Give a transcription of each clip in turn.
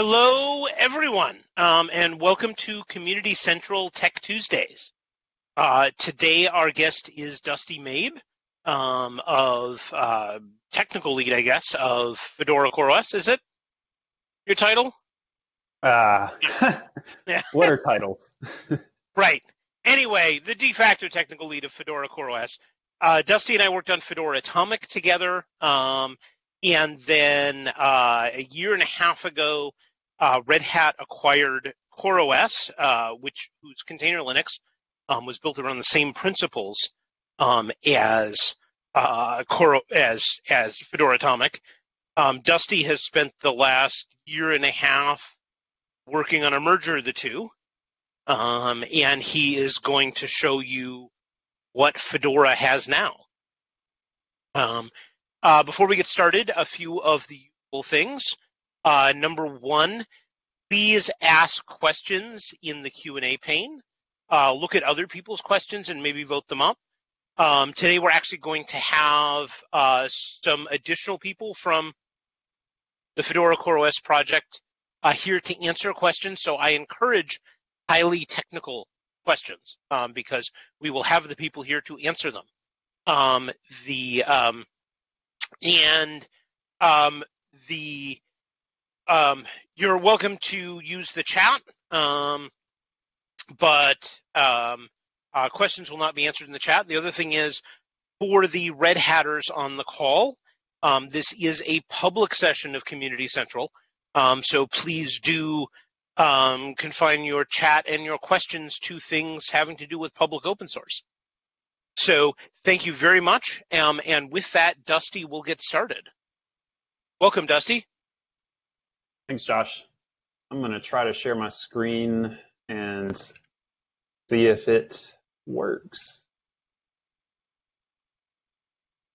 Hello, everyone, and welcome to Community Central Tech Tuesdays. Today, our guest is Dusty Mabe, of technical lead, I guess, of Fedora CoreOS. Is it your title? Yeah. What are titles? Right. Anyway, the de facto technical lead of Fedora CoreOS. Dusty and I worked on Fedora Atomic together. And then a year and a half ago, Red Hat acquired CoreOS, whose container Linux was built around the same principles as Fedora Atomic. Dusty has spent the last year and a half working on a merger of the two, and he is going to show you what Fedora has now. Before we get started, a few of the usual things. Number one, please ask questions in the Q&A pane. Look at other people's questions and maybe vote them up. Today we're actually going to have some additional people from the Fedora CoreOS project here to answer questions, so I encourage highly technical questions because we will have the people here to answer them. You're welcome to use the chat, but questions will not be answered in the chat. The other thing is, for the Red Hatters on the call, this is a public session of Community Central, so please do confine your chat and your questions to things having to do with public open source. So thank you very much, and with that, Dusty will get started. Welcome, Dusty. Thanks, Josh. I'm going to try to share my screen and see if it works.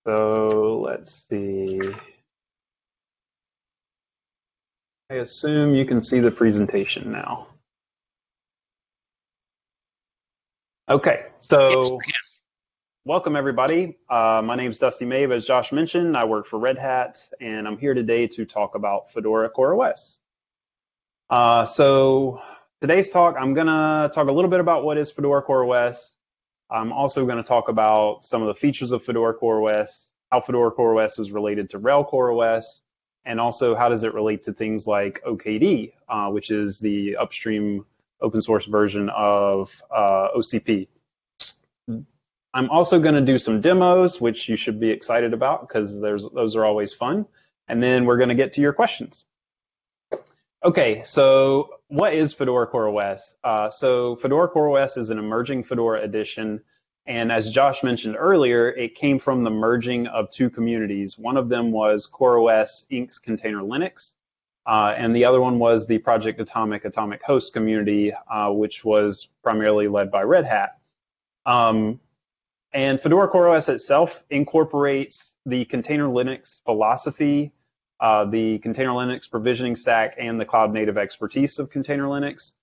So let's see. I assume you can see the presentation now. Okay, so welcome everybody. My name is Dusty Mabe, as Josh mentioned. I work for Red Hat, and I'm here today to talk about Fedora CoreOS. So today's talk, I'm going to talk a little bit about what is Fedora CoreOS. I'm also going to talk about some of the features of Fedora CoreOS, how Fedora CoreOS is related to RHEL CoreOS, and also how does it relate to things like OKD, which is the upstream open source version of OCP. I'm also going to do some demos, which you should be excited about because those are always fun. And then we're going to get to your questions. Okay, so what is Fedora CoreOS? So Fedora CoreOS is an emerging Fedora edition. And as Josh mentioned earlier, it came from the merging of two communities. One of them was CoreOS Inc.'s Container Linux, and the other one was the Project Atomic Host community, which was primarily led by Red Hat. And Fedora CoreOS itself incorporates the Container Linux philosophy, the Container Linux provisioning stack, and the cloud-native expertise of Container Linux.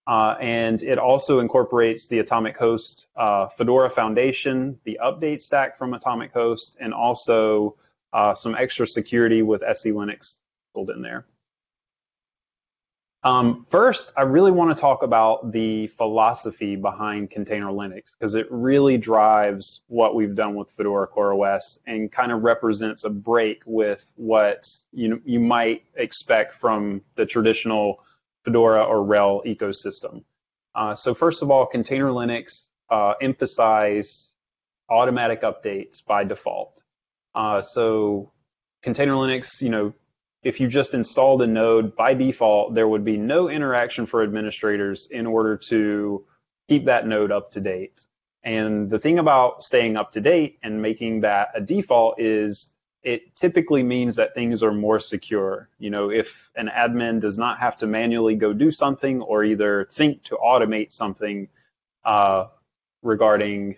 And it also incorporates the Atomic Host Fedora Foundation, the update stack from Atomic Host, and also some extra security with SE Linux pulled in there. First, I really want to talk about the philosophy behind Container Linux because it really drives what we've done with Fedora CoreOS and kind of represents a break with what you might expect from the traditional Fedora or RHEL ecosystem. So first of all, Container Linux emphasized automatic updates by default. So Container Linux, if you just installed a node, by default, there would be no interaction for administrators in order to keep that node up to date. And the thing about staying up to date and making that a default is it typically means that things are more secure. If an admin does not have to manually go do something or either think to automate something regarding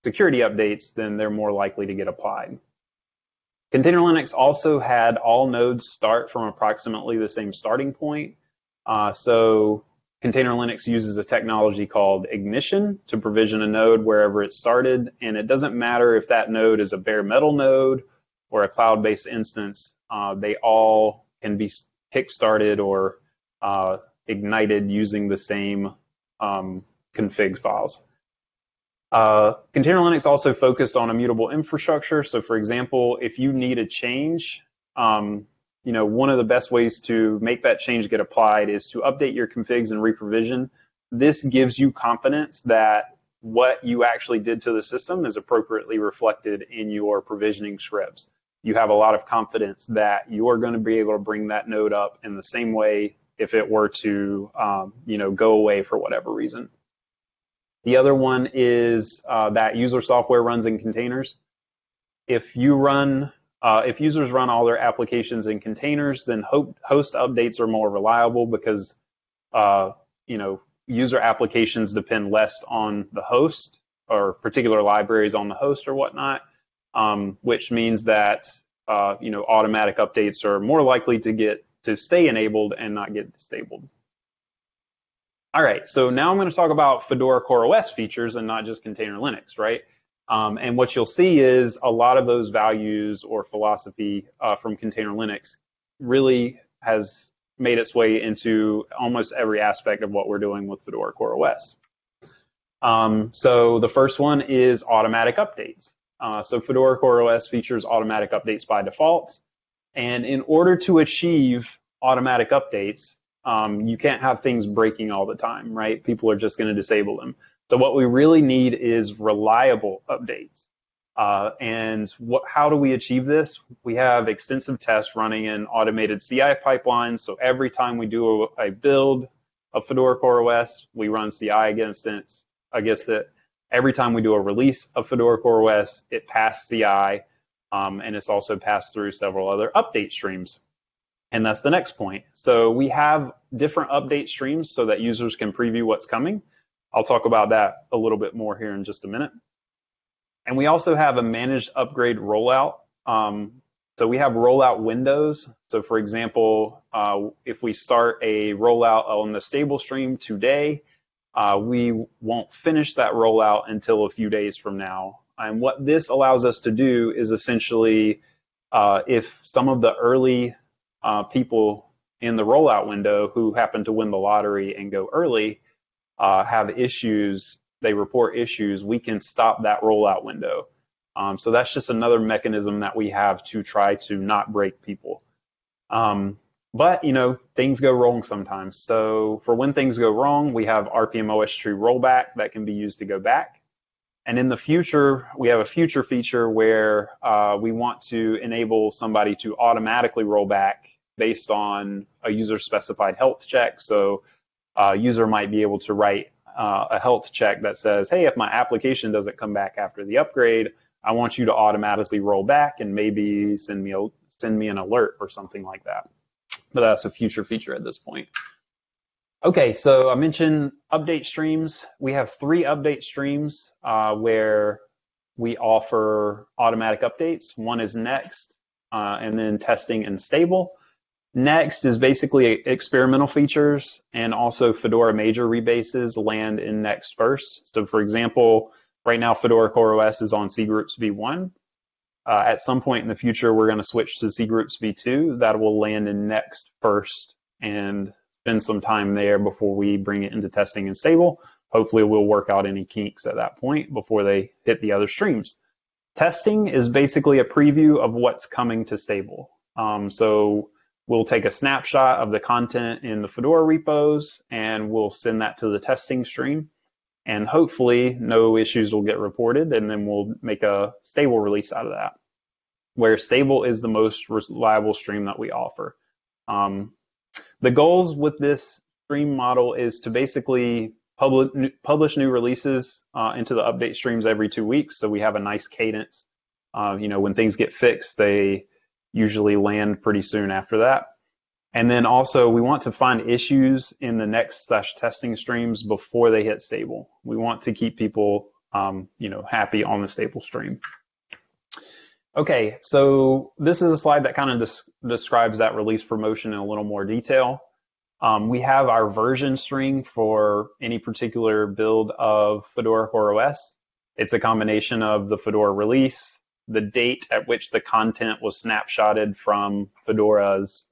security updates, then they're more likely to get applied. Container Linux also had all nodes start from approximately the same starting point. So Container Linux uses a technology called Ignition to provision a node wherever it started. And it doesn't matter if that node is a bare metal node or a cloud-based instance. They all can be kick-started or ignited using the same config files. Container Linux also focused on immutable infrastructure. So for example, if you need a change, one of the best ways to make that change get applied is to update your configs and reprovision. This gives you confidence that what you actually did to the system is appropriately reflected in your provisioning scripts. You have a lot of confidence that you're going to be able to bring that node up in the same way if it were to, go away for whatever reason. The other one is that user software runs in containers. If users run all their applications in containers, then host updates are more reliable because, user applications depend less on the host or particular libraries on the host or whatnot, which means that automatic updates are more likely to stay enabled and not get disabled. All right, so now I'm going to talk about Fedora CoreOS features and not just Container Linux, right? And what you'll see is a lot of those values or philosophy from Container Linux really has made its way into almost every aspect of what we're doing with Fedora CoreOS. So the first one is automatic updates. So Fedora CoreOS features automatic updates by default. And in order to achieve automatic updates, you can't have things breaking all the time, right? People are just going to disable them. So what we really need is reliable updates. How do we achieve this? We have extensive tests running in automated CI pipelines. So every time we do a build of Fedora CoreOS, we run CI against it. Every time we do a release of Fedora CoreOS, it passed CI, and it's also passed through several other update streams. And that's the next point. So we have different update streams so that users can preview what's coming. I'll talk about that a little bit more here in just a minute. And we also have a managed upgrade rollout. So we have rollout windows. So for example, if we start a rollout on the stable stream today, we won't finish that rollout until a few days from now. And what this allows us to do is essentially, if some of the early people in the rollout window who happen to win the lottery and go early have issues, they report issues, we can stop that rollout window. So that's just another mechanism that we have to try to not break people. But things go wrong sometimes. So for when things go wrong, we have RPM-OS tree rollback that can be used to go back. And in the future, we have a future feature where we want to enable somebody to automatically roll back based on a user-specified health check. So a user might be able to write a health check that says, hey, if my application doesn't come back after the upgrade, I want you to automatically roll back and maybe send me an alert or something like that. But that's a future feature at this point. Okay, so I mentioned update streams. We have 3 update streams where we offer automatic updates. One is Next, and then Testing and Stable. Next is basically experimental features, and also Fedora major rebases land in Next first. So for example, right now Fedora CoreOS is on cgroups v1. At some point in the future, we're going to switch to cgroups v2. That will land in Next first and spend some time there before we bring it into Testing and Stable. Hopefully we'll work out any kinks at that point before they hit the other streams. Testing is basically a preview of what's coming to Stable. So we'll take a snapshot of the content in the Fedora repos and we'll send that to the testing stream. And hopefully no issues will get reported, and then we'll make a stable release out of that, where stable is the most reliable stream that we offer. The goals with this stream model is to basically publish new releases into the update streams every 2 weeks, so we have a nice cadence. When things get fixed, they usually land pretty soon after that. And then also we want to find issues in the next/testing streams before they hit stable. We want to keep people happy on the stable stream. Okay, so this is a slide that kind of describes that release promotion in a little more detail. We have our version string for any particular build of Fedora CoreOS. It's a combination of the Fedora release, the date at which the content was snapshotted from Fedora's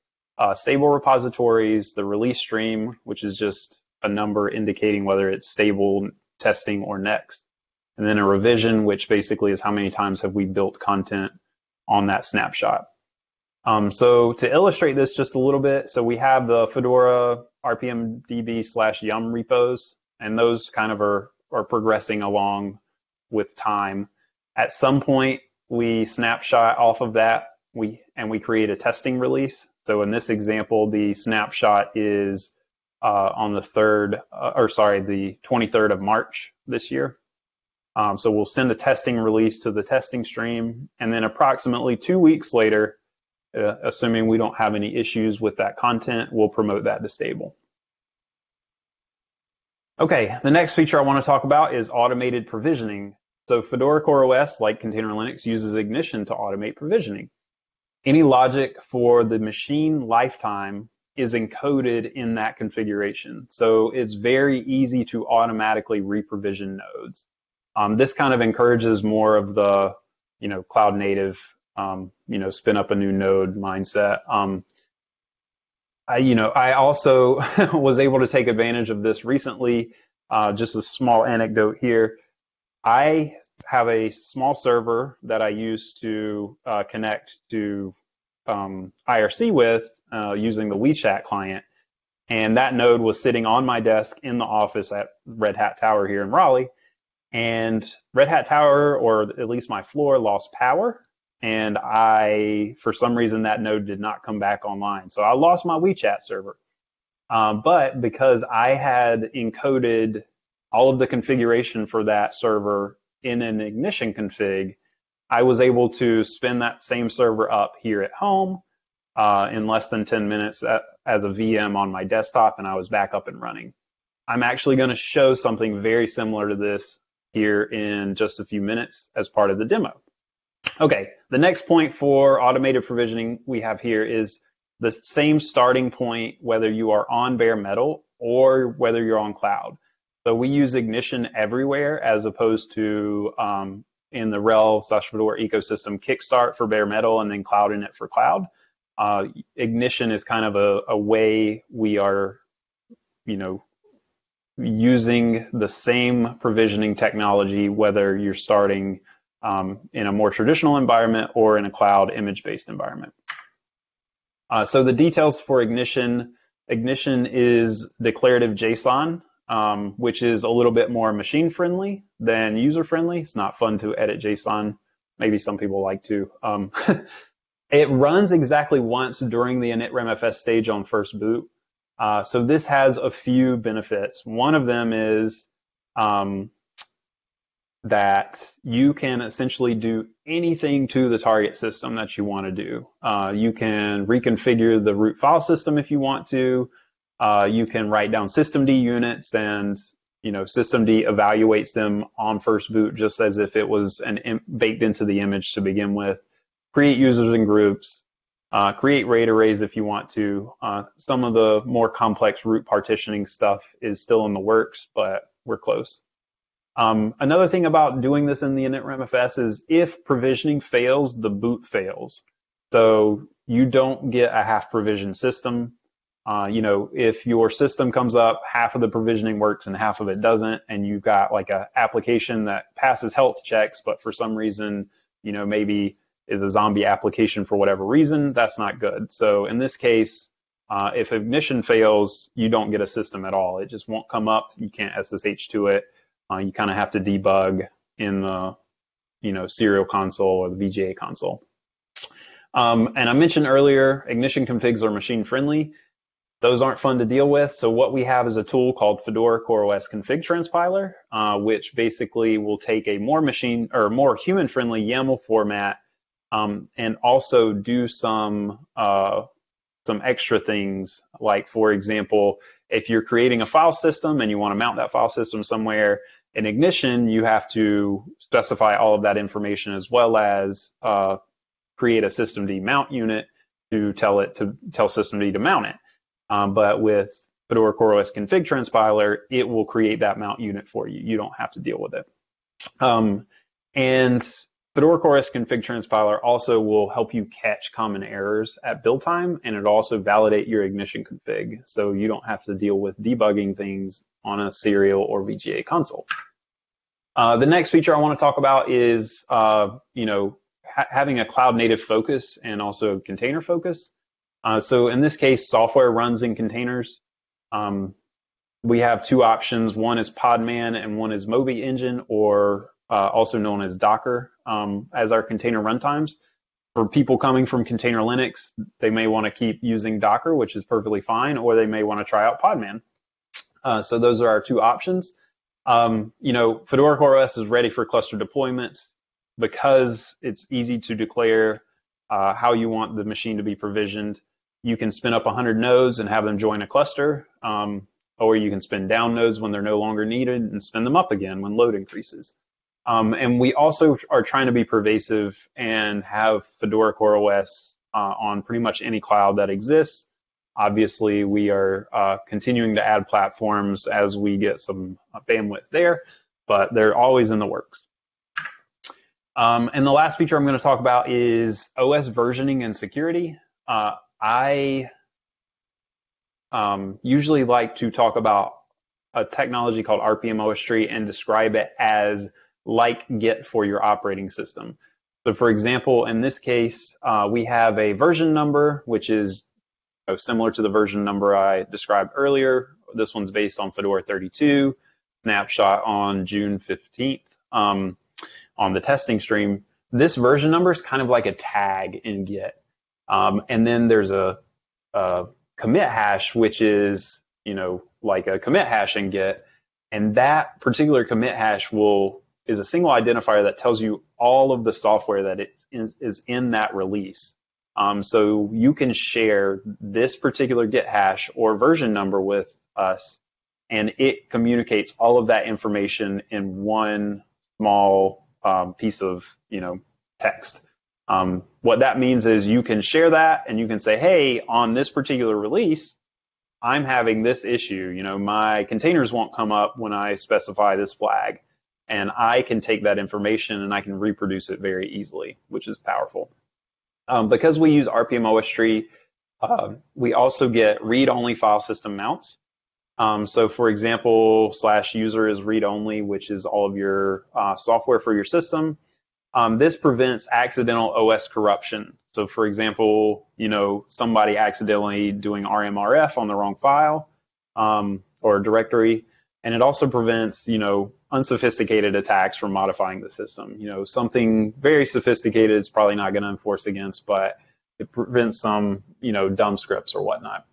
stable repositories, the release stream, which is just a number indicating whether it's stable, testing, or next, and then a revision, which basically is how many times have we built content on that snapshot. So to illustrate this just a little bit, so we have the Fedora rpmdb/yum repos, and those kind of are progressing along with time. At some point, we snapshot off of that, and we create a testing release. So in this example, the snapshot is on the 23rd of March this year. So we'll send a testing release to the testing stream, and then approximately 2 weeks later, assuming we don't have any issues with that content, we'll promote that to stable. Okay, the next feature I want to talk about is automated provisioning. So Fedora CoreOS, like Container Linux, uses Ignition to automate provisioning. Any logic for the machine lifetime is encoded in that configuration. So it's very easy to automatically reprovision nodes. This kind of encourages more of the, cloud native, spin up a new node mindset. I also was able to take advantage of this recently. Just a small anecdote here. I have a small server that I use to connect to IRC with using the Wechat client. And that node was sitting on my desk in the office at Red Hat Tower here in Raleigh. And Red Hat Tower, or at least my floor, lost power. And for some reason, that node did not come back online. So I lost my Wechat server. But because I had encoded all of the configuration for that server in an Ignition config, I was able to spin that same server up here at home in less than 10 minutes as a VM on my desktop, and I was back up and running. I'm actually going to show something very similar to this here in just a few minutes as part of the demo. Okay, the next point for automated provisioning we have here is the same starting point whether you are on bare metal or whether you're on cloud. So we use Ignition everywhere as opposed to in the RHEL/Fedora ecosystem, Kickstart for bare metal and then Cloud Init for cloud. Ignition is kind of a way we are, using the same provisioning technology, whether you're starting in a more traditional environment or in a cloud image-based environment. So the details for Ignition is declarative JSON, which is a little bit more machine-friendly than user-friendly. It's not fun to edit JSON. Maybe some people like to. It runs exactly once during the initRMFS stage on first boot. So this has a few benefits. One of them is that you can essentially do anything to the target system that you want to do. You can reconfigure the root file system if you want to. You can write down systemd units, and systemd evaluates them on first boot just as if it was baked into the image to begin with. Create users and groups. Create RAID arrays if you want to. Some of the more complex root partitioning stuff is still in the works, but we're close. Another thing about doing this in the initRMFS is if provisioning fails, the boot fails. So you don't get a half provisioned system. If your system comes up, half of the provisioning works and half of it doesn't, and you've got like an application that passes health checks, but for some reason, maybe is a zombie application for whatever reason, that's not good. So in this case, if Ignition fails, you don't get a system at all. It just won't come up. You can't SSH to it. You kind of have to debug in the, serial console or the VGA console. And I mentioned earlier, Ignition configs are machine friendly. Those aren't fun to deal with. So what we have is a tool called Fedora CoreOS Config Transpiler, which basically will take a more human friendly YAML format and also do some extra things. Like, for example, if you're creating a file system and you want to mount that file system somewhere, in Ignition, you have to specify all of that information as well as create a systemd mount unit to tell systemd to mount it. But with Fedora CoreOS Config Transpiler, it will create that mount unit for you. You don't have to deal with it. And Fedora CoreOS Config Transpiler also will help you catch common errors at build time, and it'll also validate your ignition config, so you don't have to deal with debugging things on a serial or VGA console. The next feature I want to talk about is, having a cloud-native focus and also container focus. So in this case, software runs in containers. We have two options. One is Podman and one is Mabe engine, or also known as Docker, as our container runtimes. For people coming from container Linux, they may want to keep using Docker, which is perfectly fine, or they may want to try out Podman. So those are our two options. Fedora CoreOS is ready for cluster deployments because it's easy to declare how you want the machine to be provisioned. You can spin up 100 nodes and have them join a cluster, or you can spin down nodes when they're no longer needed and spin them up again when load increases. And we also are trying to be pervasive and have Fedora CoreOS on pretty much any cloud that exists. Obviously, we are continuing to add platforms as we get some bandwidth there, but they're always in the works. And the last feature I'm going to talk about is OS versioning and security. I usually like to talk about a technology called RPM OS tree and describe it as like Git for your operating system. So for example, in this case, we have a version number, which is similar to the version number I described earlier. This one's based on Fedora 32, snapshot on June 15th on the testing stream. This version number is kind of like a tag in Git. And then there's a commit hash, which is, like a commit hash in Git. And that particular commit hash is a single identifier that tells you all of the software that is in that release. So you can share this particular Git hash or version number with us, and it communicates all of that information in one small piece of text. What that means is you can share that, and you can say, hey, on this particular release, I'm having this issue. My containers won't come up when I specify this flag, and I can take that information and I can reproduce it very easily, which is powerful. Because we use RPM OS tree, we also get read-only file system mounts. So for example, /user is read-only, which is all of your software for your system. This prevents accidental OS corruption. So for example, somebody accidentally doing RMRF on the wrong file or directory. And it also prevents, unsophisticated attacks from modifying the system. Something very sophisticated is probably not going to enforce against, but it prevents some, dumb scripts or whatnot.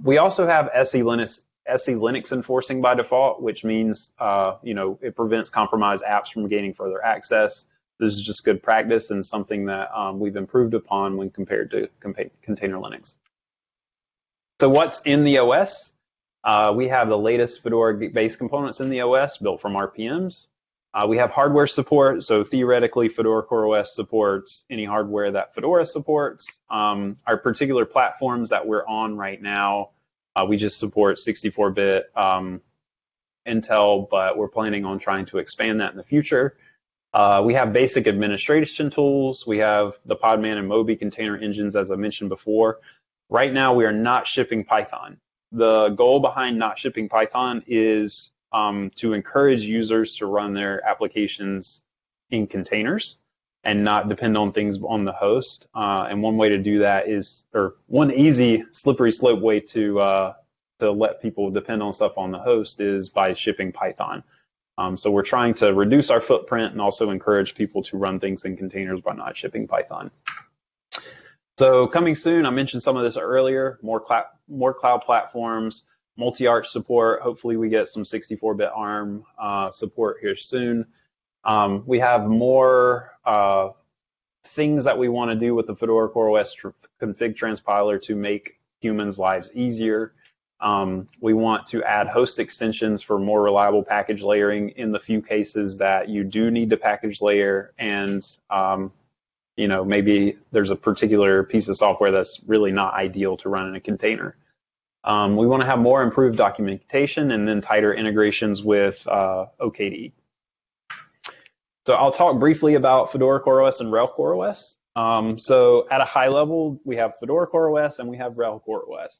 We also have SE Linux enforcing by default, which means, it prevents compromised apps from gaining further access. This is just good practice and something that we've improved upon when compared to container Linux. So what's in the OS? We have the latest Fedora-based components in the OS built from RPMs. We have hardware support, so theoretically Fedora CoreOS supports any hardware that Fedora supports. Our particular platforms that we're on right now, we just support 64-bit Intel, but we're planning on trying to expand that in the future. We have basic administration tools. We have the Podman and Mabe container engines, as I mentioned before. Right now, we are not shipping Python. The goal behind not shipping Python is to encourage users to run their applications in containers and not depend on things on the host. And one way to do that is, or one easy slippery slope way to let people depend on stuff on the host is by shipping Python. So we're trying to reduce our footprint and also encourage people to run things in containers by not shipping Python. So coming soon, I mentioned some of this earlier, more cloud platforms, multi-arch support. Hopefully we get some 64-bit ARM support here soon. We have more things that we want to do with the Fedora CoreOS config transpiler to make humans' lives easier. We want to add host extensions for more reliable package layering in the few cases that you do need to package layer, and maybe there's a particular piece of software that's really not ideal to run in a container. We want to have more improved documentation and then tighter integrations with OKD. So I'll talk briefly about Fedora CoreOS and RHEL CoreOS. So at a high level, we have Fedora CoreOS and we have RHEL CoreOS.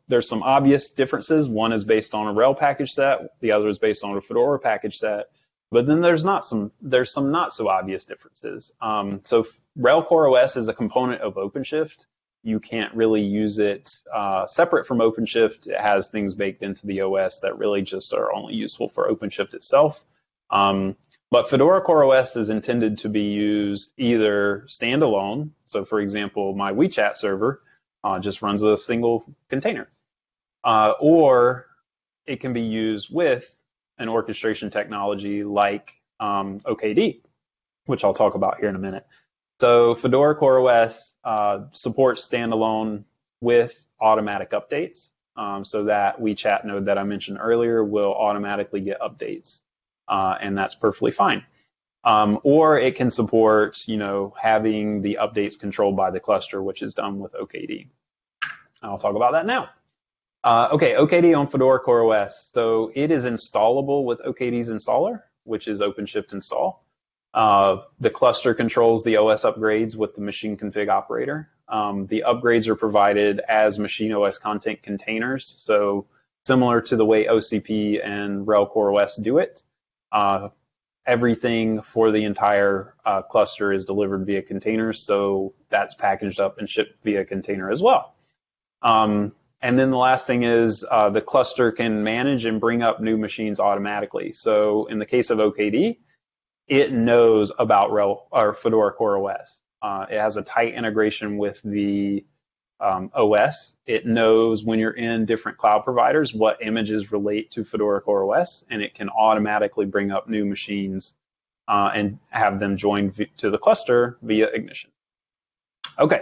There's some obvious differences. One is based on a RHEL package set, the other is based on a Fedora package set. But then there's some not so obvious differences. So RHEL CoreOS is a component of OpenShift. You can't really use it separate from OpenShift. It has things baked into the OS that really just are only useful for OpenShift itself. But Fedora CoreOS is intended to be used either standalone. So for example, my Wechat server just runs a single container. Or it can be used with an orchestration technology like OKD, which I'll talk about here in a minute. So Fedora CoreOS supports standalone with automatic updates, so that Wechat node that I mentioned earlier will automatically get updates, and that's perfectly fine. Or it can support, having the updates controlled by the cluster, which is done with OKD. I'll talk about that now. Okay, OKD on Fedora CoreOS. So it is installable with OKD's installer, which is OpenShift install. The cluster controls the OS upgrades with the machine config operator. The upgrades are provided as machine OS content containers, so similar to the way OCP and RHEL CoreOS do it. Everything for the entire cluster is delivered via containers, so that's packaged up and shipped via container as well. And then the last thing is the cluster can manage and bring up new machines automatically. So in the case of OKD, it knows about RHEL or Fedora CoreOS. It has a tight integration with the OS. It knows when you're in different cloud providers what images relate to Fedora CoreOS, and it can automatically bring up new machines and have them join to the cluster via Ignition. Okay,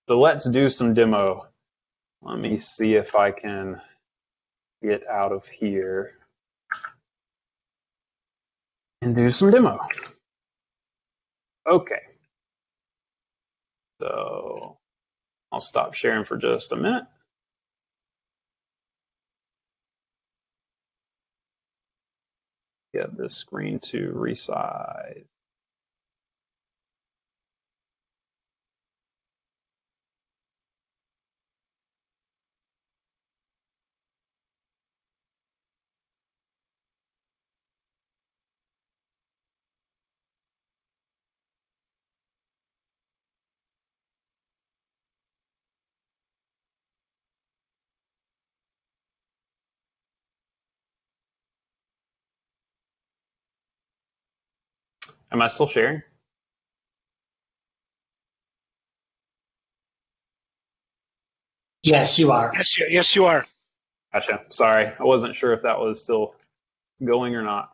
so let's do some demo. Let me see if I can get out of here and do some demo. Okay. So I'll stop sharing for just a minute. Get this screen to resize. Am I still sharing? Yes, you are. Yes, you are. Gotcha. Sorry, I wasn't sure if that was still going or not.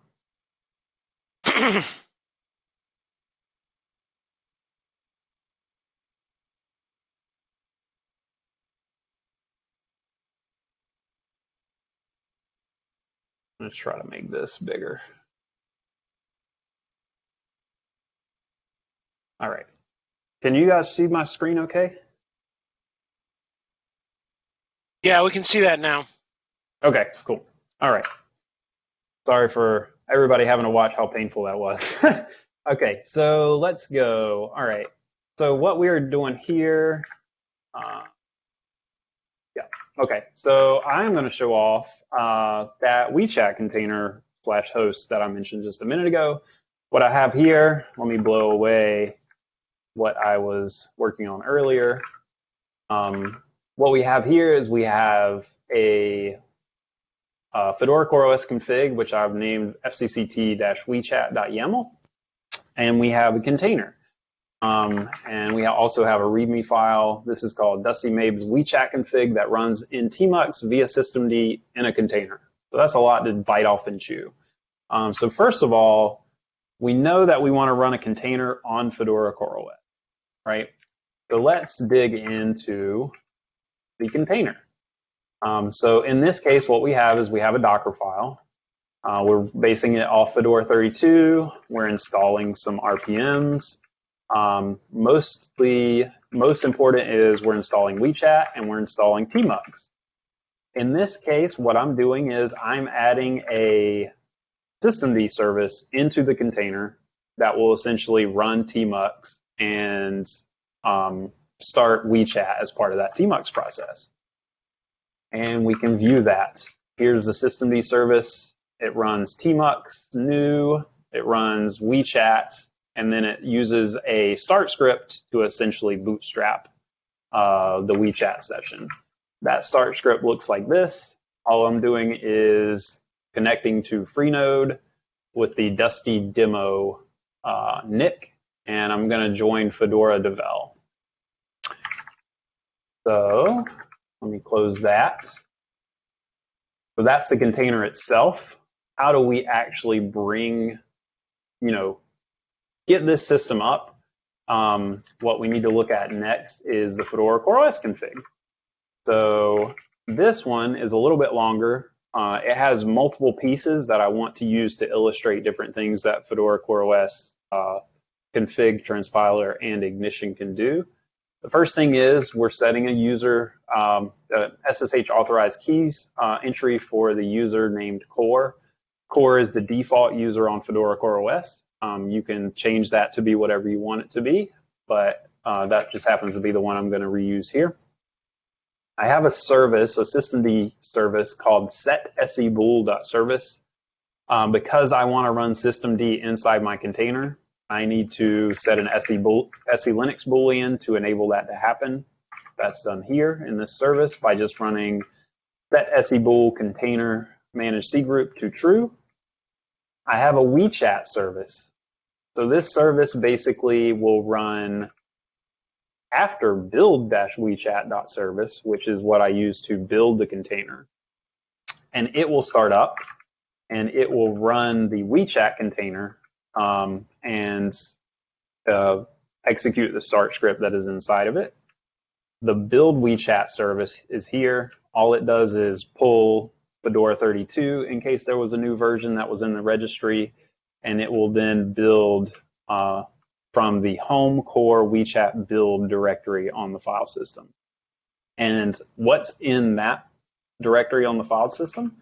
Let's try to make this bigger. All right. Can you guys see my screen okay? Yeah, we can see that now. Okay, cool. All right. Sorry for everybody having to watch how painful that was. Okay, so let's go. All right. So what we are doing here, okay. So I'm going to show off that Wechat container / host that I mentioned just a minute ago. What I have here, let me blow away what I was working on earlier. What we have here is we have a Fedora CoreOS config, which I've named fcct-wechat.yaml, and we have a container. And we also have a README file. This is called Dusty Mabe's Wechat config that runs in tmux via systemd in a container. So that's a lot to bite off and chew. So first of all, we know that we want to run a container on Fedora CoreOS, right? So let's dig into the container. So in this case, what we have is we have a Dockerfile. We're basing it off Fedora 32. We're installing some RPMs. Most important is we're installing Wechat and we're installing tmux. In this case, what I'm doing is I'm adding a systemd service into the container that will essentially run tmux and start Wechat as part of that tmux process. And we can view that. Here's the systemd service. It runs tmux new, it runs Wechat, and then it uses a start script to essentially bootstrap the Wechat session. That start script looks like this. All I'm doing is connecting to Freenode with the Dusty demo NIC, and I'm going to join Fedora Develop. So let me close that. So that's the container itself. How do we actually bring, get this system up? What we need to look at next is the Fedora CoreOS config. So this one is a little bit longer. It has multiple pieces that I want to use to illustrate different things that Fedora CoreOS config, transpiler, and ignition can do. The first thing is we're setting a user SSH authorized keys entry for the user named Core. Core is the default user on Fedora CoreOS. You can change that to be whatever you want it to be, but that just happens to be the one I'm going to reuse here. I have a service, a systemd service called set.sebool.service. Because I want to run systemd inside my container, I need to set an SE Linux boolean to enable that to happen. That's done here in this service by just running set.sebool container manage cgroup to true. I have a Wechat service. So this service basically will run after build-wechat.service, which is what I use to build the container. And it will start up, and it will run the Wechat container and execute the start script that is inside of it. The build Wechat service is here. All it does is pull Fedora 32 in case there was a new version that was in the registry, and it will then build from the home core Wechat build directory on the file system. And what's in that directory on the file system?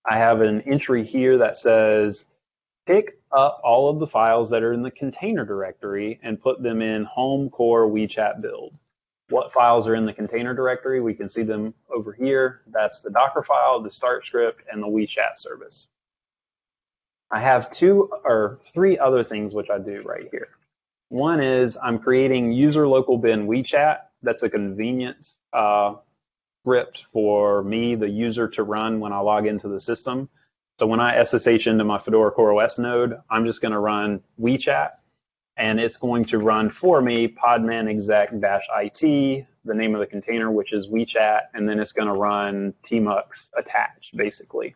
I have an entry here that says, pick up all of the files that are in the container directory and put them in home core Wechat build. What files are in the container directory? We can see them over here. That's the Dockerfile, the start script, and the Wechat service. I have 2 or 3 other things which I do right here. One is I'm creating user local bin Wechat. That's a convenience script for me, the user, to run when I log into the system. So when I SSH into my Fedora CoreOS node, I'm just going to run Wechat, and it's going to run for me podman exec-it, the name of the container, which is Wechat, and then it's going to run tmux attach, basically.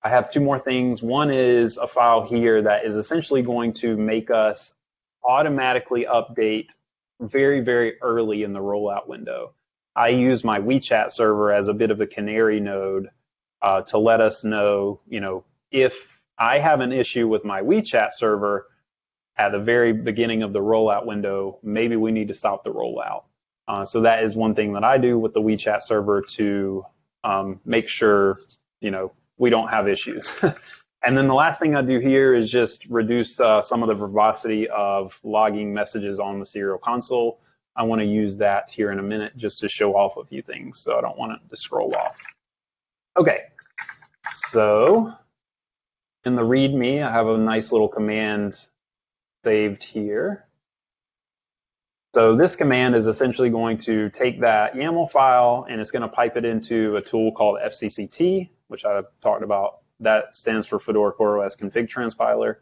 I have 2 more things. One is a file here that is essentially going to make us automatically update very, very early in the rollout window. I use my Wechat server as a bit of a canary node to let us know, if I have an issue with my Wechat server at the very beginning of the rollout window, maybe we need to stop the rollout. So that is one thing that I do with the Wechat server to make sure, we don't have issues. And then the last thing I do here is just reduce some of the verbosity of logging messages on the serial console. I want to use that here in a minute just to show off a few things, so I don't want it to scroll off. Okay, so in the README, I have a nice little command saved here. So this command is essentially going to take that YAML file and it's going to pipe it into a tool called Fcct, which I've talked about. That stands for Fedora CoreOS Config Transpiler.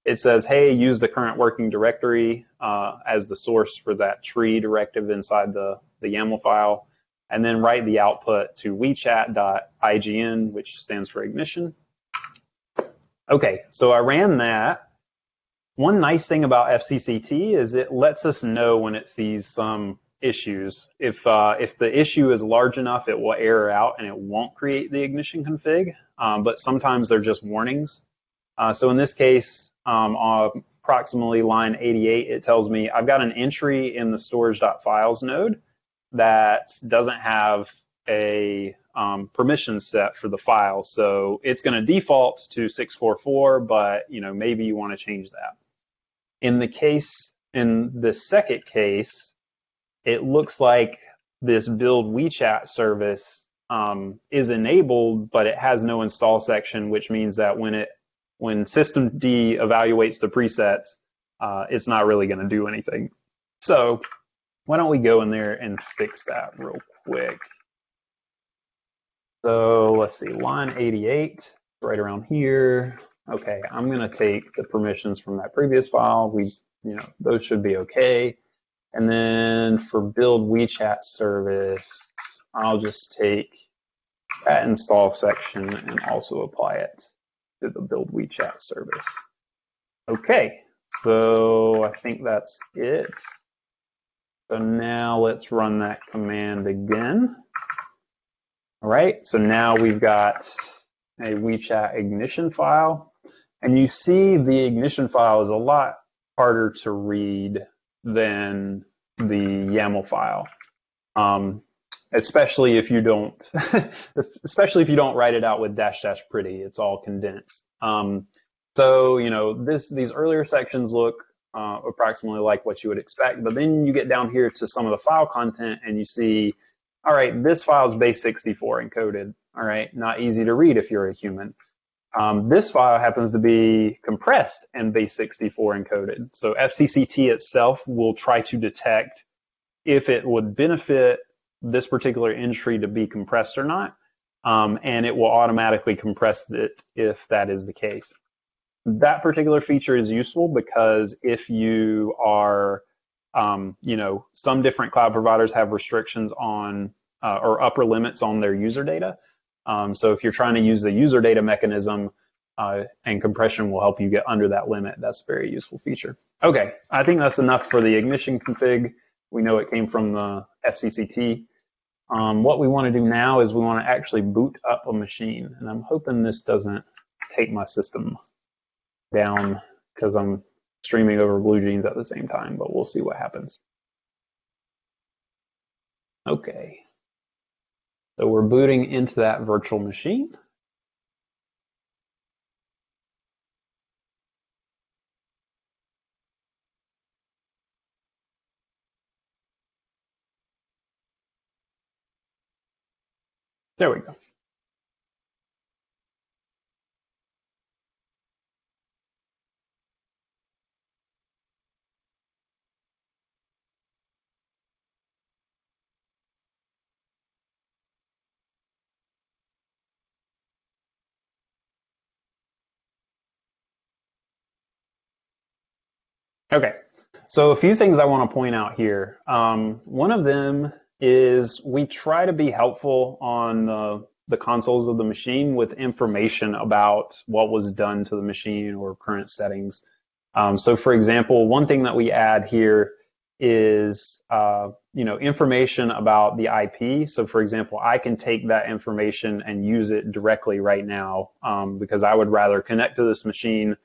It says, hey, use the current working directory as the source for that tree directive inside the YAML file, and then write the output to wechat.ign, which stands for ignition. Okay, so I ran that. One nice thing about Fcct is it lets us know when it sees some issues. If the issue is large enough, it will error out and it won't create the ignition config, but sometimes they're just warnings. So in this case, on approximately line 88, it tells me I've got an entry in the storage.files node that doesn't have a permission set for the file. So it's going to default to 644, but maybe you want to change that. In the second case, it looks like this build Wechat service is enabled, but it has no install section, which means that when systemd evaluates the presets, it's not really going to do anything. So why don't we go in there and fix that real quick? So let's see, line 88, right around here. Okay, I'm going to take the permissions from that previous file. Those should be okay. And then for build Wechat service, I'll just take that install section and also apply it to the build Wechat service. Okay, so I think that's it. So now let's run that command again. All right, so now we've got a Wechat ignition file, and you see the ignition file is a lot harder to read than the YAML file, especially if you don't, write it out with -- pretty. It's all condensed. So these earlier sections look approximately like what you would expect, but then you get down here to some of the file content, and you see, all right, this file is base64 encoded. All right, not easy to read if you're a human. This file happens to be compressed and base64 encoded. So Fcct itself will try to detect if it would benefit this particular entry to be compressed or not, and it will automatically compress it if that is the case. That particular feature is useful because if you are, some different cloud providers have restrictions on or upper limits on their user data. So if you're trying to use the user data mechanism and compression will help you get under that limit, that's a very useful feature. Okay, I think that's enough for the ignition config. We know it came from the Fcct. What we want to do now is we want to actually boot up a machine. And I'm hoping this doesn't take my system down because I'm streaming over BlueJeans at the same time, but we'll see what happens. Okay. So we're booting into that virtual machine. There we go. Okay, so a few things I want to point out here. One of them is we try to be helpful on the consoles of the machine with information about what was done to the machine or current settings. So for example, one thing that we add here is information about the IP. So for example, I can take that information and use it directly right now because I would rather connect to this machine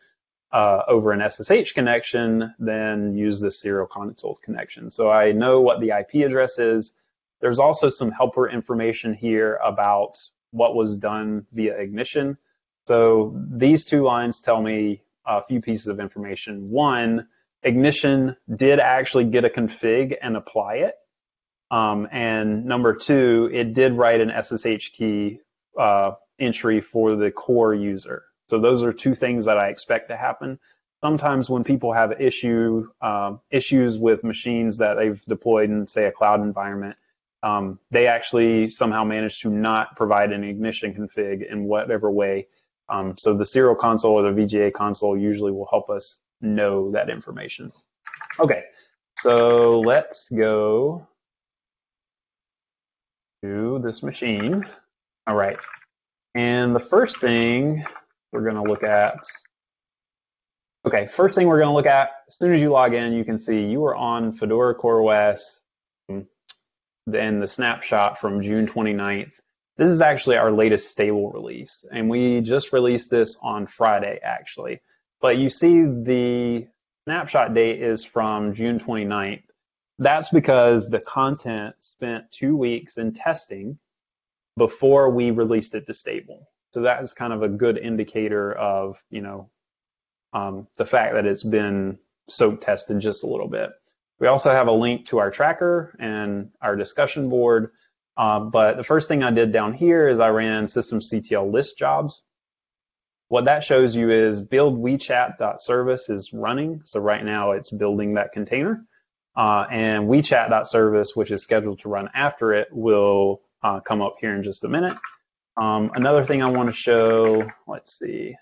over an SSH connection than use the serial console connection. So I know what the IP address is. There's also some helper information here about what was done via ignition. So these two lines tell me a few pieces of information. One, ignition did actually get a config and apply it. And number two, it did write an SSH key entry for the core user. So those are two things that I expect to happen. Sometimes when people have issues with machines that they've deployed in, say, a cloud environment, they actually somehow manage to not provide an ignition config in whatever way. So the serial console or the VGA console usually will help us know that information. Okay, so let's go to this machine. All right, and the first thing we're going to look at, as soon as you log in, you can see you are on Fedora CoreOS, then the snapshot from June 29th. This is actually our latest stable release, and we just released this on Friday, actually. But you see the snapshot date is from June 29th. That's because the content spent 2 weeks in testing, before we released it to stable. So that is kind of a good indicator of, the fact that it's been soak tested just a little bit. We also have a link to our tracker and our discussion board. But the first thing I did down here is I ran systemctl list jobs. What that shows you is build wechat.service is running. So right now it's building that container. And wechat.service, which is scheduled to run after it, will come up here in just a minute. Another thing I want to show, let's see,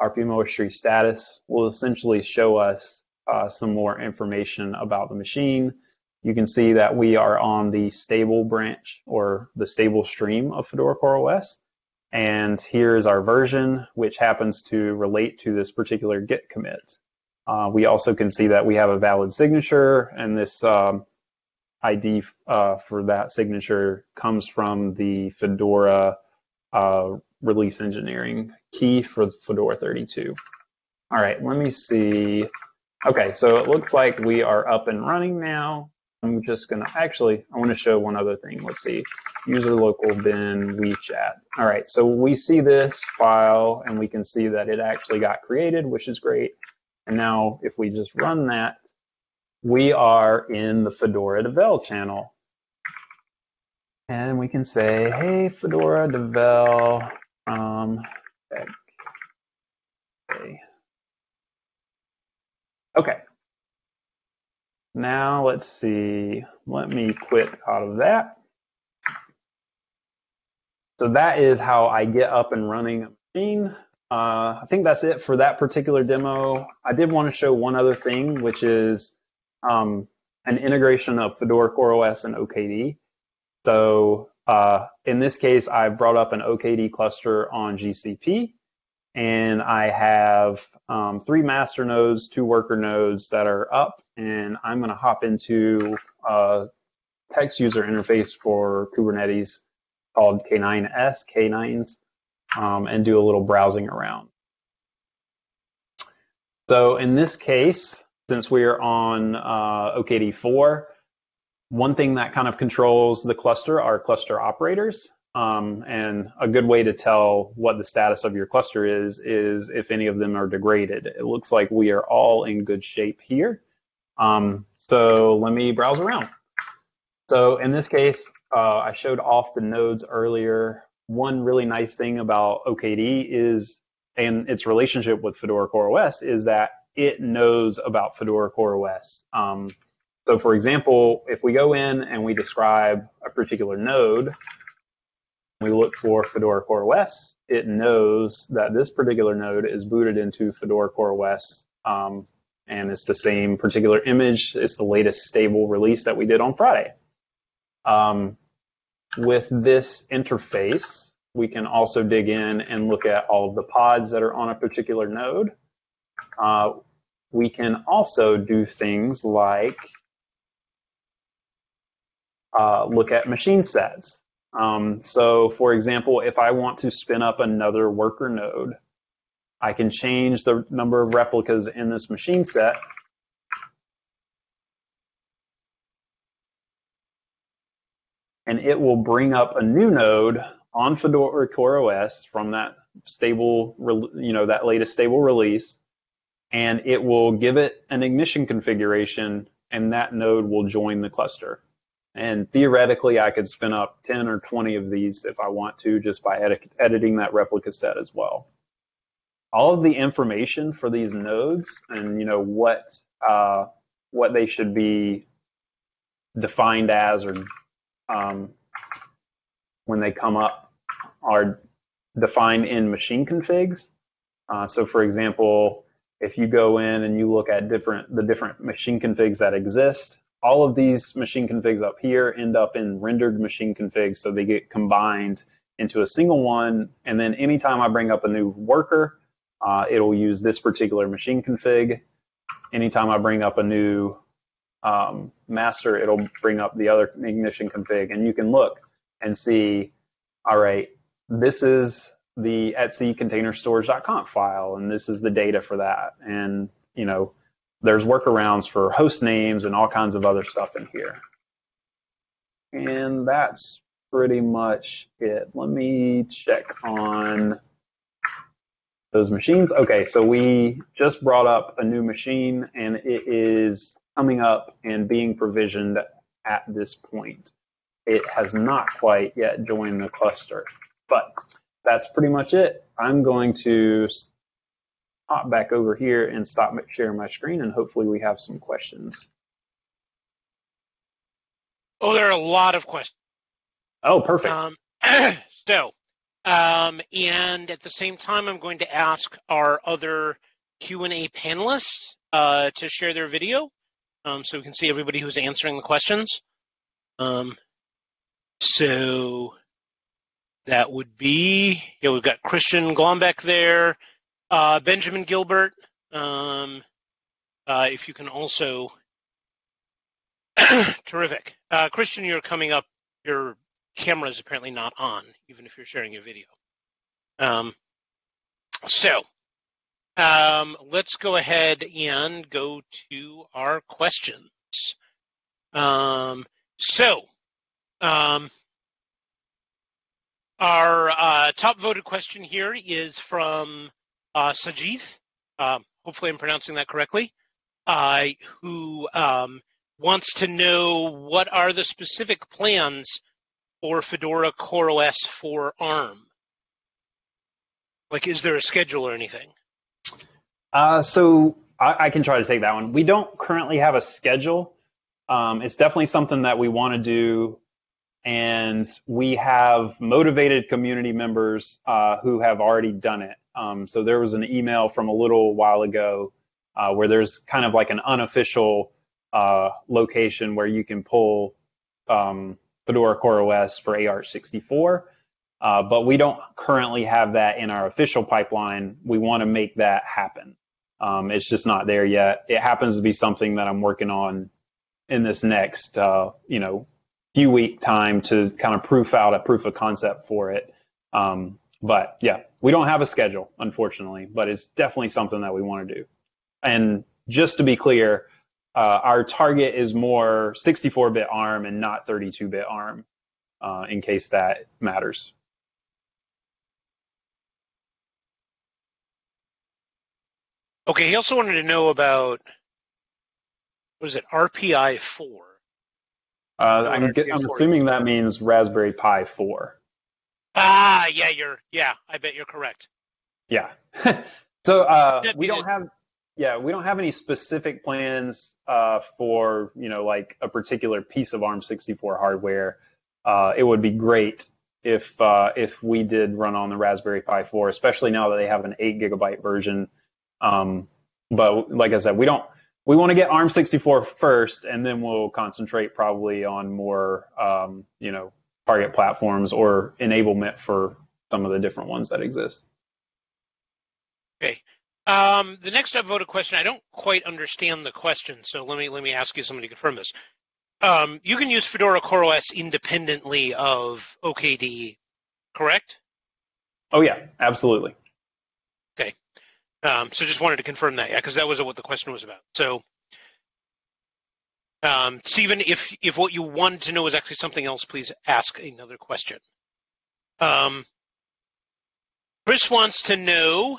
RPM tree status will essentially show us some more information about the machine. You can see that we are on the stable branch or the stable stream of Fedora CoreOS. And here's our version, which happens to relate to this particular Git commit. We also can see that we have a valid signature, and this ID for that signature comes from the Fedora release engineering key for Fedora 32. All right, let me see. Okay, so it looks like we are up and running now. I'm just gonna, actually, I wanna show one other thing. Let's see, user local bin Wechat. All right, so we see this file and we can see that it actually got created, which is great. And now if we just run that, we are in the Fedora Develop channel. And we can say, hey, Fedora Develop, okay. Now let's see, let me quit out of that. So that is how I get up and running a machine. I think that's it for that particular demo. I did want to show one other thing, which is an integration of Fedora CoreOS and OKD. So in this case, I brought up an OKD cluster on GCP, and I have 3 master nodes, 2 worker nodes that are up, and I'm going to hop into a text user interface for Kubernetes called K9s, and do a little browsing around. So in this case, since we are on OKD 4, one thing that kind of controls the cluster are cluster operators. And a good way to tell what the status of your cluster is if any of them are degraded. It looks like we are all in good shape here. So let me browse around. So in this case, I showed off the nodes earlier. One really nice thing about OKD is, and its relationship with Fedora CoreOS, is that it knows about Fedora CoreOS. So for example, if we go in and we describe a particular node, we look for Fedora CoreOS, it knows that this particular node is booted into Fedora CoreOS, and it's the same particular image. It's the latest stable release that we did on Friday. With this interface, we can also dig in and look at all of the pods that are on a particular node. We can also do things like look at machine sets. So for example, if I want to spin up another worker node, I can change the number of replicas in this machine set. And it will bring up a new node on Fedora CoreOS from that stable, that latest stable release, and it will give it an ignition configuration, and that node will join the cluster. And theoretically, I could spin up 10 or 20 of these if I want to, just by editing that replica set as well. All of the information for these nodes and what they should be defined as, or when they come up, are defined in machine configs. So for example, if you go in and you look at the different machine configs that exist, all of these machine configs up here end up in rendered machine configs, so they get combined into a single one. And then anytime I bring up a new worker, it'll use this particular machine config. Anytime I bring up a new master, it'll bring up the other ignition config. And you can look and see, all right, this is the etc containerstorage.conf file, and this is the data for that. And, there's workarounds for host names and all kinds of other stuff in here. And that's pretty much it. Let me check on those machines. Okay, so we just brought up a new machine and it is coming up and being provisioned at this point. It has not quite yet joined the cluster, but that's pretty much it. I'm going to hop back over here and stop sharing my screen, and hopefully we have some questions. Oh, there are a lot of questions. Oh, perfect. And at the same time, I'm going to ask our other Q&A panelists to share their video so we can see everybody who's answering the questions. So that would be, yeah, we've got Christian Glombeck there, Benjamin Gilbert. If you can also, terrific. Christian, you're coming up, your camera is apparently not on, even if you're sharing your video. Let's go ahead and go to our questions. Our top voted question here is from Sajith. Hopefully I'm pronouncing that correctly. Who wants to know what are the specific plans for Fedora CoreOS for ARM? Like, is there a schedule or anything? So I can try to take that one. We don't currently have a schedule. It's definitely something that we want to do, and we have motivated community members who have already done it. So there was an email from a little while ago where there's kind of like an unofficial location where you can pull Fedora CoreOS for AR64. But we don't currently have that in our official pipeline. We want to make that happen. It's just not there yet. It happens to be something that I'm working on in this next, few week time to kind of proof out a proof of concept for it. But yeah, we don't have a schedule, unfortunately, but it's definitely something that we want to do. And just to be clear, our target is more 64-bit ARM and not 32-bit ARM, in case that matters. Okay, he also wanted to know about, what is it, RPI 4? I'm assuming that means Raspberry Pi 4. Yeah, I bet you're correct. Yeah. So we don't have any specific plans for, like a particular piece of ARM64 hardware. It would be great if we did run on the Raspberry Pi 4, especially now that they have an 8 gigabyte version. But like I said, we want to get ARM64 first, and then we'll concentrate probably on more, target platforms or enablement for some of the different ones that exist. Okay. The next upvoted question, I don't quite understand the question, so let me ask you something to confirm this. You can use Fedora CoreOS independently of OKD, correct? Oh yeah, absolutely. Okay. So just wanted to confirm that, yeah, because that was what the question was about. So, Stephen, if what you wanted to know is actually something else, please ask another question. Chris wants to know,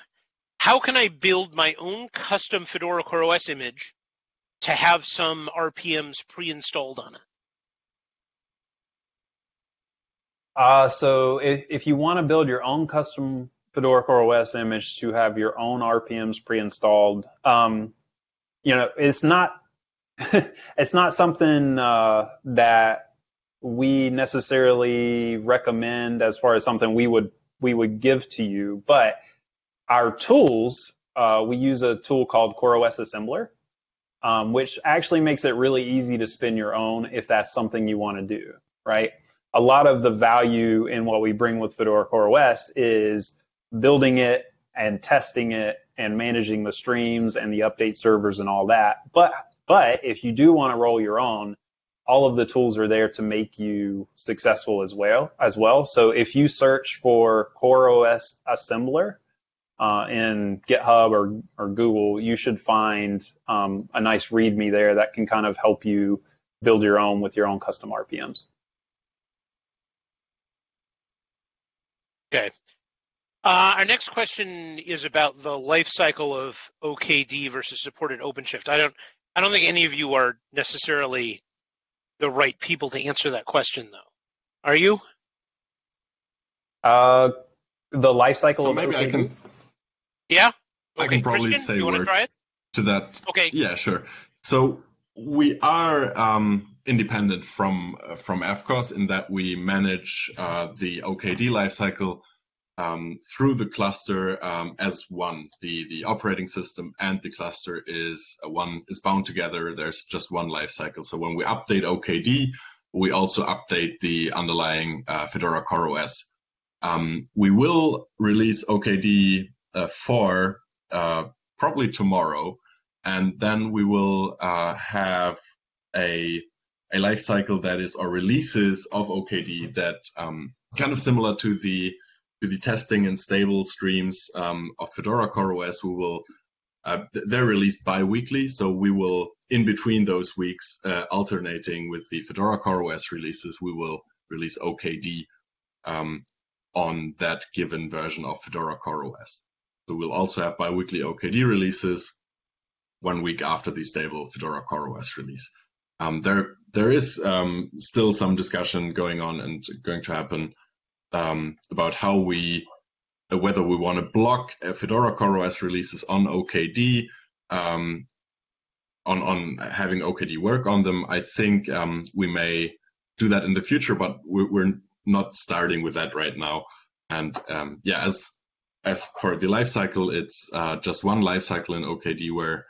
how can I build my own custom Fedora CoreOS image to have some RPMs pre-installed on it? So if you want to build your own custom Fedora CoreOS image to have your own RPMs pre-installed, it's not it's not something that we necessarily recommend as far as something we would give to you. But our tools, we use a tool called CoreOS Assembler, which actually makes it really easy to spin your own if that's something you want to do, right? A lot of the value in what we bring with Fedora CoreOS is building it and testing it and managing the streams and the update servers and all that. But if you do want to roll your own, all of the tools are there to make you successful as well. So if you search for CoreOS Assembler in GitHub or Google, you should find a nice README there that can kind of help you build your own with your own custom RPMs. Okay. Our next question is about the life cycle of OKD versus supported OpenShift. I don't think any of you are necessarily the right people to answer that question, though. Are you? The life cycle So of maybe OKD? I can. Yeah. I Okay. can probably Christian, say you want to word try it? to that. Okay. Yeah, sure. So we are independent from FCOS in that we manage the OKD lifecycle through the cluster as one. The operating system and the cluster is bound together. There's just one lifecycle. So when we update OKD, we also update the underlying Fedora CoreOS. We will release OKD 4 probably tomorrow, and then we will have a life cycle that is, or releases of OKD that kind of similar to the testing and stable streams of Fedora CoreOS. We will they're released bi-weekly, so we will, in between those weeks, alternating with the Fedora CoreOS releases, we will release OKD on that given version of Fedora CoreOS. So we'll also have bi-weekly OKD releases 1 week after the stable Fedora CoreOS release. There is still some discussion going on and going to happen about how whether we want to block Fedora CoreOS releases on OKD, on having OKD work on them. I think we may do that in the future, but we're not starting with that right now. And yeah, as for the lifecycle, it's just one lifecycle in OKD where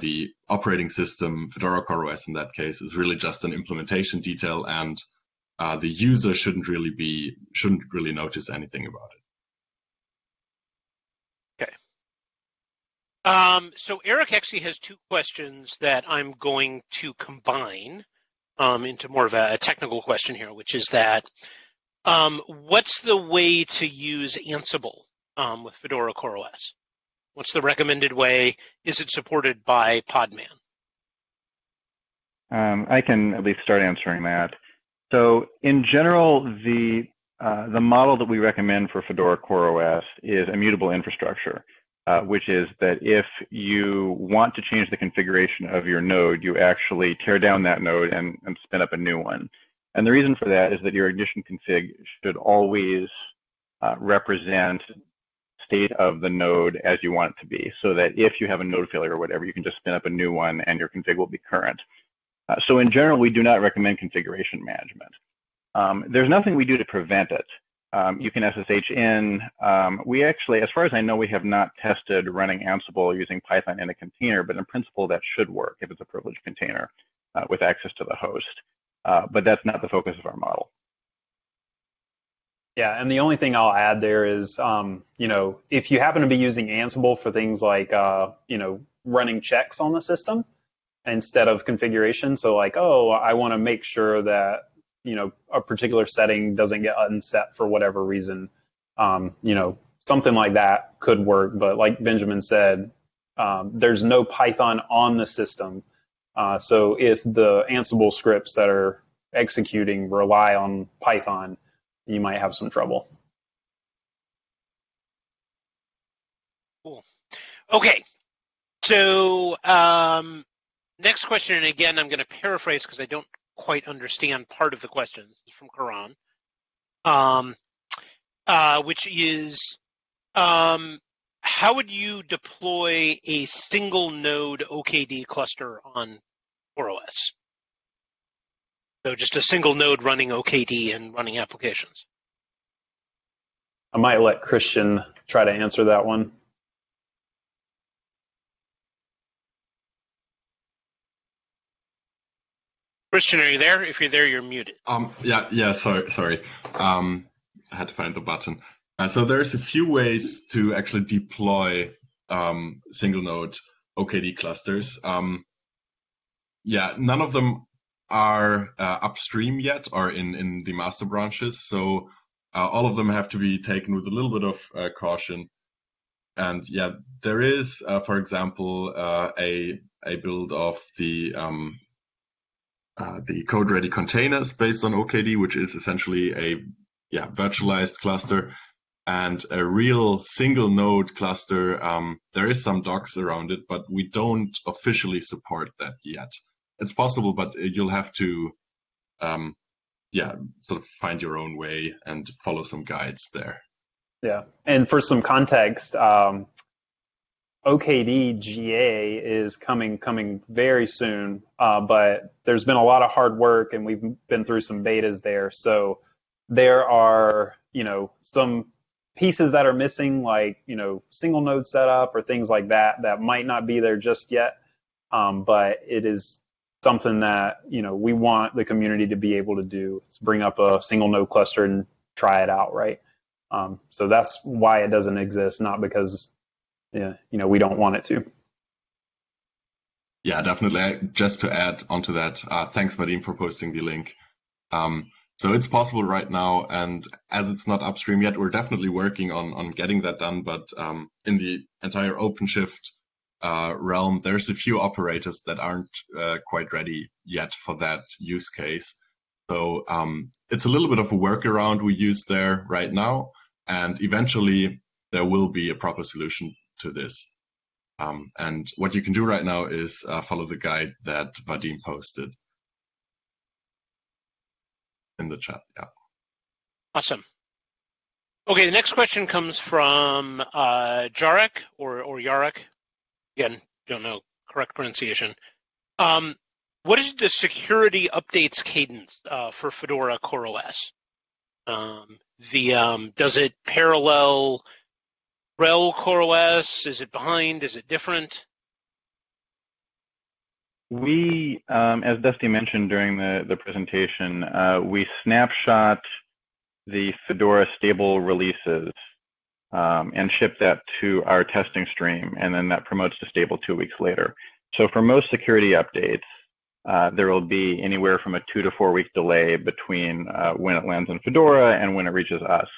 the operating system, Fedora CoreOS in that case, is really just an implementation detail, and the user shouldn't really notice anything about it. Okay. So Eric actually has two questions that I'm going to combine into more of a technical question here, which is that what's the way to use Ansible with Fedora CoreOS? What's the recommended way? Is it supported by Podman? I can at least start answering that. So in general, the model that we recommend for Fedora CoreOS is immutable infrastructure, which is that if you want to change the configuration of your node, you actually tear down that node and spin up a new one. And the reason for that is that your ignition config should always represent state of the node as you want it to be, so that if you have a node failure or whatever, you can just spin up a new one and your config will be current. So in general, we do not recommend configuration management. There's nothing we do to prevent it. You can SSH in. We actually, as far as I know, we have not tested running Ansible using Python in a container, but in principle, that should work if it's a privileged container with access to the host. But that's not the focus of our model. Yeah, and the only thing I'll add there is, if you happen to be using Ansible for things like, running checks on the system instead of configuration, so like, I want to make sure that, a particular setting doesn't get unset for whatever reason, something like that could work. But like Benjamin said, there's no Python on the system. So if the Ansible scripts that are executing rely on Python, you might have some trouble. Cool. Okay. So next question, and again, I'm going to paraphrase because I don't quite understand part of the question. This is from Karan, which is, how would you deploy a single node OKD cluster on CoreOS? So just a single node running OKD and running applications. I might let Christian try to answer that one. Christian, are you there? If you're there, you're muted. Yeah. Sorry. I had to find the button. So there's a few ways to actually deploy single node OKD clusters. None of them are upstream yet or in the master branches. So all of them have to be taken with a little bit of caution. And yeah, there is, for example, a build of the code-ready containers based on OKD, which is essentially a virtualized cluster. And a real single node cluster, there is some docs around it, but we don't officially support that yet. It's possible, but you'll have to, sort of find your own way and follow some guides there. Yeah, and for some context, OKD GA is coming very soon, but there's been a lot of hard work, and we've been through some betas there. So there are, some pieces that are missing, like, single node setup or things like that might not be there just yet. But it is something that, we want the community to be able to do, is bring up a single node cluster and try it out, right? So that's why it doesn't exist, not because, we don't want it to. Yeah, definitely. Just to add onto that, thanks, Vadim, for posting the link. So it's possible right now, and as it's not upstream yet, we're definitely working on getting that done. But in the entire OpenShift realm, there's a few operators that aren't quite ready yet for that use case. So it's a little bit of a workaround we use there right now, and eventually there will be a proper solution to this. And what you can do right now is follow the guide that Vadim posted in the chat. Yeah. Awesome. Okay, the next question comes from Jarek or Yarek. Again, don't know correct pronunciation. What is the security updates cadence for Fedora CoreOS? Does it parallel RHEL CoreOS? Is it behind? Is it different? We, as Dusty mentioned during the presentation, we snapshot the Fedora stable releases and ship that to our testing stream, and then that promotes to stable 2 weeks later. So for most security updates, there will be anywhere from a 2 to 4 week delay between when it lands in Fedora and when it reaches us.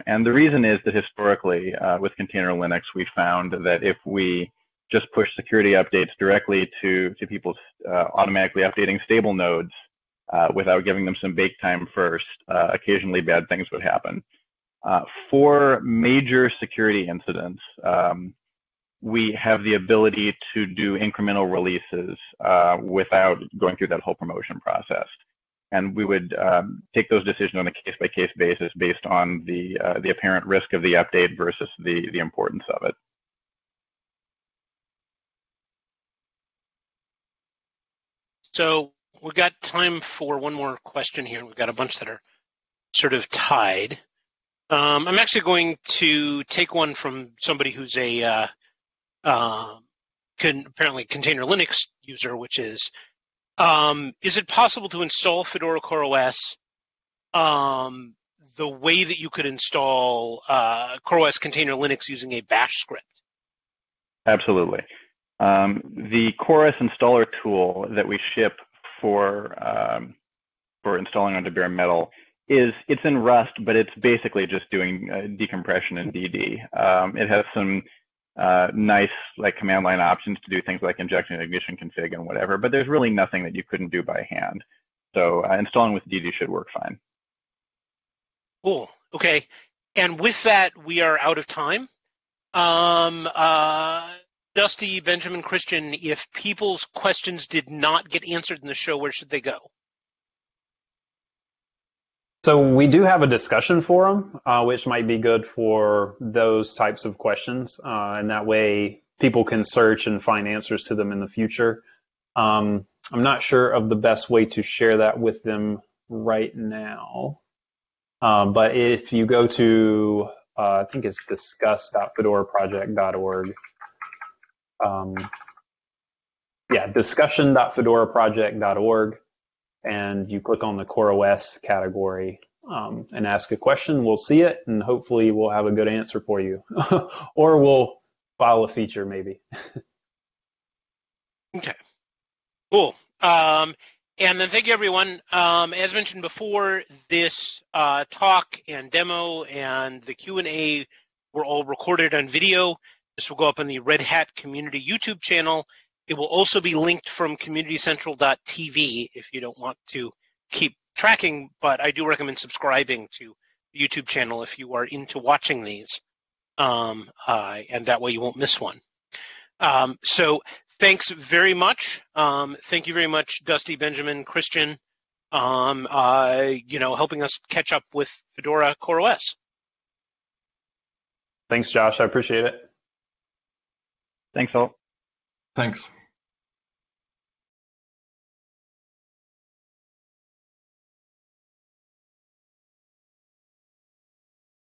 And the reason is that historically, with Container Linux, we found that if we just push security updates directly to people's automatically updating stable nodes without giving them some bake time first, occasionally bad things would happen. For major security incidents, we have the ability to do incremental releases without going through that whole promotion process. And we would take those decisions on a case-by-case basis based on the apparent risk of the update versus the importance of it. So we've got time for one more question here. We've got a bunch that are sort of tied. I'm actually going to take one from somebody who's a apparently Container Linux user, which is it possible to install Fedora CoreOS the way that you could install CoreOS Container Linux using a bash script? Absolutely. The CoreOS installer tool that we ship for installing onto bare metal it's in Rust, but it's basically just doing decompression in DD. It has some nice command line options to do things like injection and ignition config and whatever, but there's really nothing that you couldn't do by hand. So installing with DD should work fine. Cool. Okay. And with that, we are out of time. Dusty, Benjamin, Christian, if people's questions did not get answered in the show, where should they go? So we do have a discussion forum, which might be good for those types of questions. And that way people can search and find answers to them in the future. I'm not sure of the best way to share that with them right now. But if you go to, I think it's discuss.fedoraproject.org. Discussion.fedoraproject.org, and you click on the CoreOS category and ask a question. We'll see it, and hopefully we'll have a good answer for you. Or we'll file a feature, maybe. Okay, cool. And then thank you, everyone. As mentioned before, this talk and demo and the Q&A were all recorded on video. This will go up on the Red Hat Community YouTube channel. It will also be linked from communitycentral.tv if you don't want to keep tracking, but I do recommend subscribing to YouTube channel if you are into watching these, and that way you won't miss one. So thanks very much. Thank you very much, Dusty, Benjamin, Christian, helping us catch up with Fedora CoreOS. Thanks, Josh. I appreciate it. Thanks all. Thanks.